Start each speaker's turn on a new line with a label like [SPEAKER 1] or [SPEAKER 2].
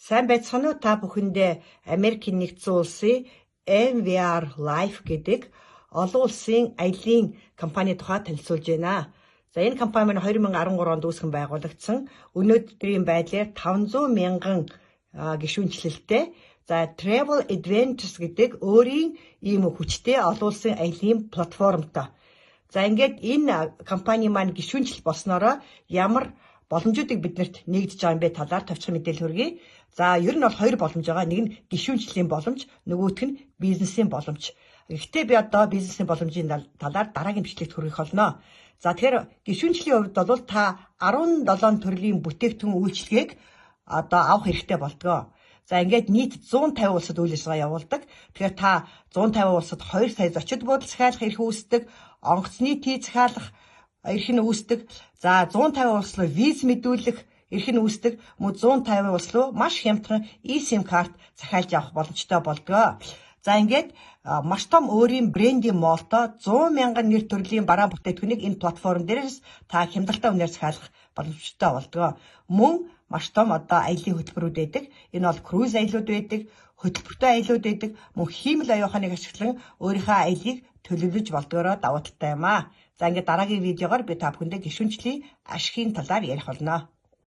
[SPEAKER 1] Сайн байцгаана уу та бүхэндээ Америкийн нэгдсэн улсын MVR Life гэдэг олон улсын аялын компани тухай танилцуулж байна. За энэ компани маань 2013 онд үүсгэн байгуулагдсан. Өнөөдрийн байдлаар 500 мянган гишүүнчлэлтэй. За Travel Adventures гэдэг өөрийн ийм хүчтэй олон улсын аялын платформтой. За ингээд энэ компани маань гишүүнчлэл болсноороо ямар боломжуудыг биднэрт нэгдэж байгаа юм бэ талаар товчхон мэдээлэл хүргэе. За ер нь бол хоёр боломж байгаа. Нэг нь гишүүнчлийн боломж, нөгөөх нь бизнесийн боломж. Гэхдээ би одоо бизнесийн боломжийн талаар дараагийн бичлэгт хүргэх болно. За тэгэхээр гишүүнчлийн хувьд бол та 17 төрлийн бүтээгдэхүүн үйлчилгээг одоо авах хэрэгтэй болдгоо. За ингээд нийт 150 улсад үйл ажиллагаа явуулдаг. Тэгэхээр та 150 улсад 2 сая зочид буудал захиалах эрх үүсдэг, онгоцны тий захиалах эрх нь үүсдэг. За 150 улс руу виз мэдүүлэх эрх нь үүсдэг. Мөн 150 улс руу маш хямдхан eSIM карт захиалж авах боломжтой болдгоо. За ингээд маш том өөрийн брендийн молтой 100 мянган нэр төрлийн бараа бүтээгдэхүүнийг энэ платформ дээрээс та хямдалтай үнээр захиалах боломжтой болдгоо. Мөн маш том одоо аяллийн хөтөлбөрүүд байдаг. Энэ бол круиз аялууд байдаг, хөтөлбөртэй аялууд байдаг. Мөн хиймэл оюуханыг ашиглан өөрийнхөө аялыг төлөвлөж болдгоороо давуу талтай юм аа. За ингээд дараагийн видеогоор би та бүхэндээ гишүүнчлийн ашигын талаар ярих болно.